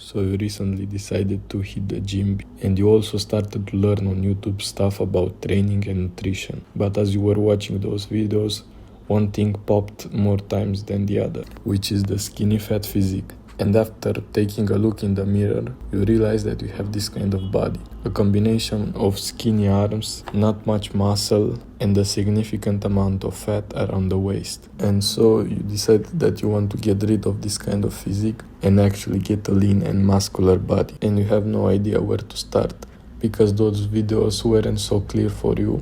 so you recently decided to hit the gym and you also started to learn on YouTube stuff about training and nutrition. But as you were watching those videos, one thing popped more times than the other, which is the skinny fat physique. And after taking a look in the mirror, you realize that you have this kind of body. A combination of skinny arms, not much muscle, and a significant amount of fat around the waist. And so you decided that you want to get rid of this kind of physique and actually get a lean and muscular body. And you have no idea where to start, because those videos weren't so clear for you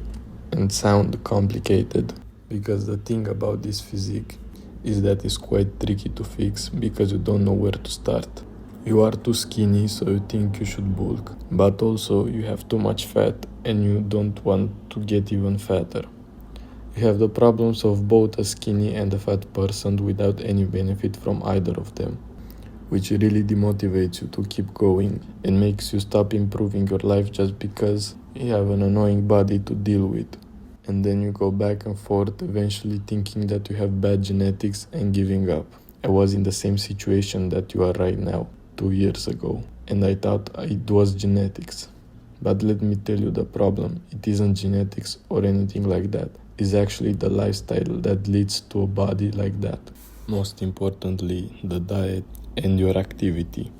and sound complicated. Because the thing about this physique is that it's quite tricky to fix because you don't know where to start. You are too skinny, so you think you should bulk, but also you have too much fat and you don't want to get even fatter. You have the problems of both a skinny and a fat person without any benefit from either of them, which really demotivates you to keep going and makes you stop improving your life just because you have an annoying body to deal with. And then you go back and forth, eventually thinking that you have bad genetics and giving up. I was in the same situation that you are right now, 2 years ago, and I thought it was genetics. But let me tell you the problem, it isn't genetics or anything like that. It's actually the lifestyle that leads to a body like that. Most importantly, the diet and your activity.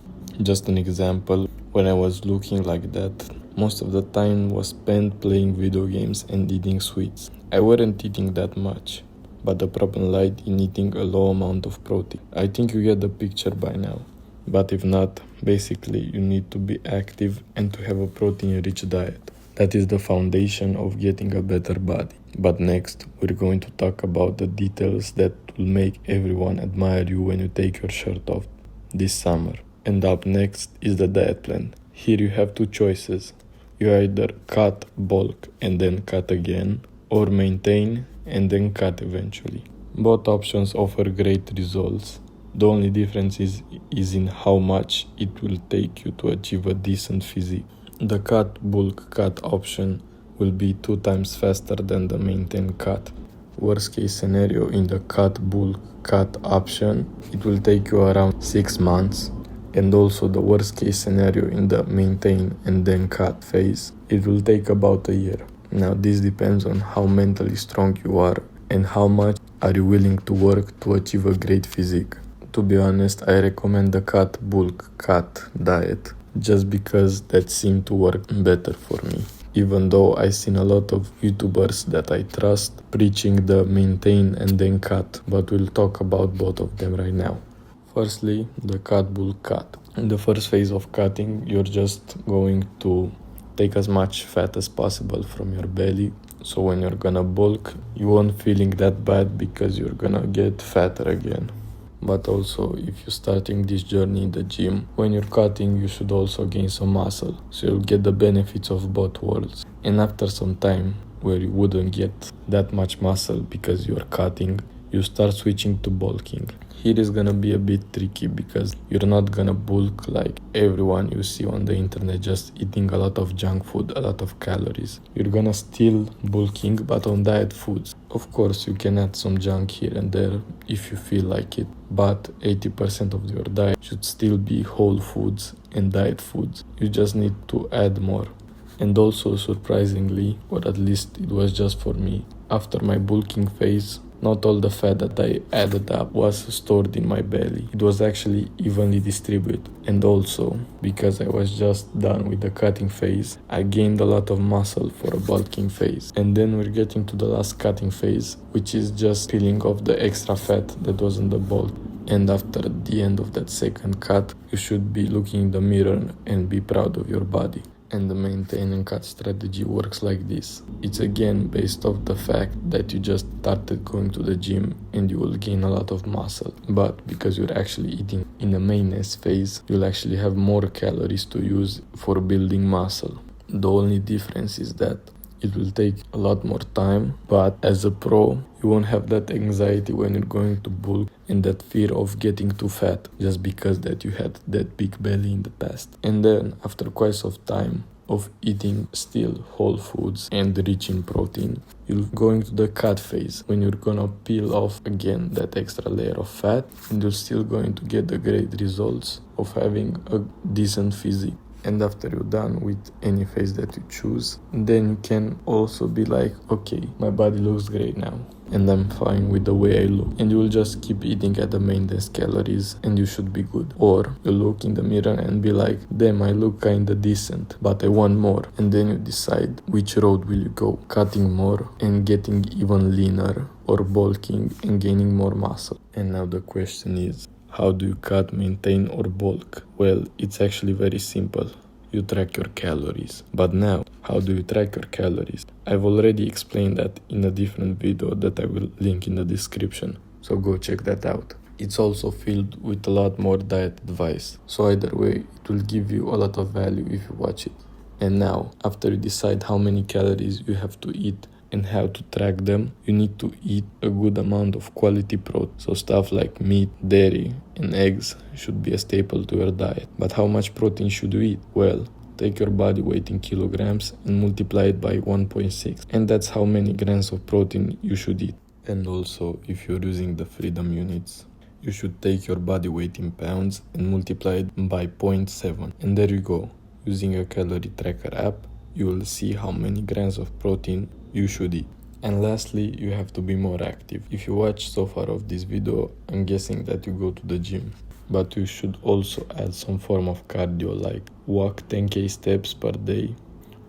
Just an example, when I was looking like that, most of the time was spent playing video games and eating sweets. I weren't eating that much, but the problem lied in eating a low amount of protein. I think you get the picture by now. But if not, basically you need to be active and to have a protein-rich diet. That is the foundation of getting a better body. But next, we're going to talk about the details that will make everyone admire you when you take your shirt off this summer. And up next is the diet plan. Here you have two choices. You either cut, bulk, and then cut again, or maintain and then cut eventually. Both options offer great results. The only difference is in how much it will take you to achieve a decent physique. The cut, bulk, cut option will be 2 times faster than the maintain cut. Worst case scenario, in the cut, bulk, cut option, it will take you around 6 months. And also the worst case scenario, in the maintain and then cut phase, it will take about a year. Now this depends on how mentally strong you are and how much are you willing to work to achieve a great physique. To be honest, I recommend the cut, bulk, cut diet just because that seemed to work better for me. Even though I've seen a lot of YouTubers that I trust preaching the maintain and then cut, but we'll talk about both of them right now. Firstly, the cut, bulk, cut. In the first phase of cutting, you're just going to take as much fat as possible from your belly. So when you're gonna bulk, you won't feeling that bad because you're gonna get fatter again. But also, if you're starting this journey in the gym, when you're cutting, you should also gain some muscle. So you'll get the benefits of both worlds. And after some time, where you wouldn't get that much muscle because you're cutting, you start switching to bulking. Here is gonna be a bit tricky because you're not gonna bulk like everyone you see on the internet just eating a lot of junk food, a lot of calories. You're gonna still bulking but on diet foods. Of course you can add some junk here and there if you feel like it, but 80% of your diet should still be whole foods and diet foods. You just need to add more. And also surprisingly, or at least it was just for me, after my bulking phase, not all the fat that I added up was stored in my belly. It was actually evenly distributed. And also, because I was just done with the cutting phase, I gained a lot of muscle for a bulking phase. And then we're getting to the last cutting phase, which is just peeling off the extra fat that was in the bulk. And after the end of that second cut, you should be looking in the mirror and be proud of your body. And the maintain and cut strategy works like this. It's again based off the fact that you just started going to the gym and you will gain a lot of muscle. But because you're actually eating in the maintenance phase, you'll actually have more calories to use for building muscle. The only difference is that it will take a lot more time, but as a pro, you won't have that anxiety when you're going to bulk and that fear of getting too fat just because that you had that big belly in the past. And then after quite some time, of eating still whole foods and rich in protein. You're going to the cut phase when you're gonna peel off again that extra layer of fat, and you're still going to get the great results of having a decent physique. And after you're done with any phase that you choose, then you can also be like, okay, my body looks great now and I'm fine with the way I look. And you will just keep eating at the maintenance calories and you should be good. Or you look in the mirror and be like, damn, I look kinda decent, but I want more. And then you decide which road will you go, cutting more and getting even leaner, or bulking and gaining more muscle. And now the question is, how do you cut, maintain or bulk? Well, it's actually very simple. You track your calories. But now, how do you track your calories? I've already explained that in a different video that I will link in the description, so go check that out. It's also filled with a lot more diet advice, so either way, it will give you a lot of value if you watch it. And now, after you decide how many calories you have to eat and how to track them, you need to eat a good amount of quality protein. So stuff like meat, dairy and eggs should be a staple to your diet. But how much protein should you eat? Well, take your body weight in kilograms and multiply it by 1.6, and that's how many grams of protein you should eat. And also, if you're using the freedom units, you should take your body weight in pounds and multiply it by 0.7, and there you go. Using a calorie tracker app, you will see how many grams of protein you should eat. And lastly, you have to be more active. If you watch so far of this video, I'm guessing that you go to the gym. But you should also add some form of cardio, like walk 10k steps per day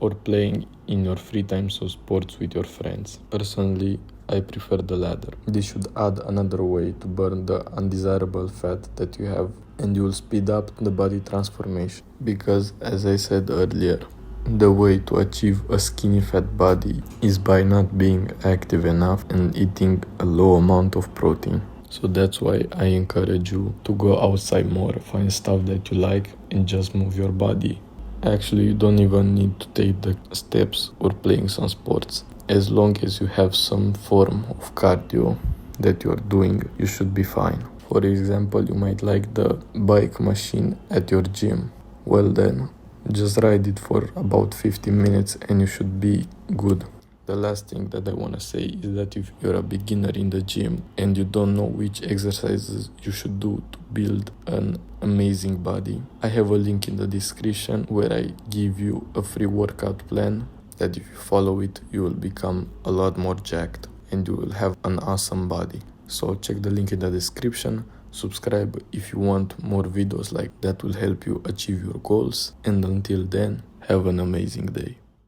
or playing in your free time, so sports with your friends. Personally, I prefer the latter. This should add another way to burn the undesirable fat that you have, and you will speed up the body transformation. Because as I said earlier, the way to achieve a skinny fat body is by not being active enough and eating a low amount of protein. So that's why I encourage you to go outside more, find stuff that you like and just move your body. Actually, you don't even need to take the steps or playing some sports. As long as you have some form of cardio that you are doing, you should be fine. For example, you might like the bike machine at your gym. Well then, just ride it for about 15 minutes and you should be good. The last thing that I want to say is that if you're a beginner in the gym and you don't know which exercises you should do to build an amazing body, I have a link in the description where I give you a free workout plan that if you follow it, you will become a lot more jacked and you will have an awesome body. So check the link in the description. Subscribe if you want more videos like that will help you achieve your goals. And until then, have an amazing day.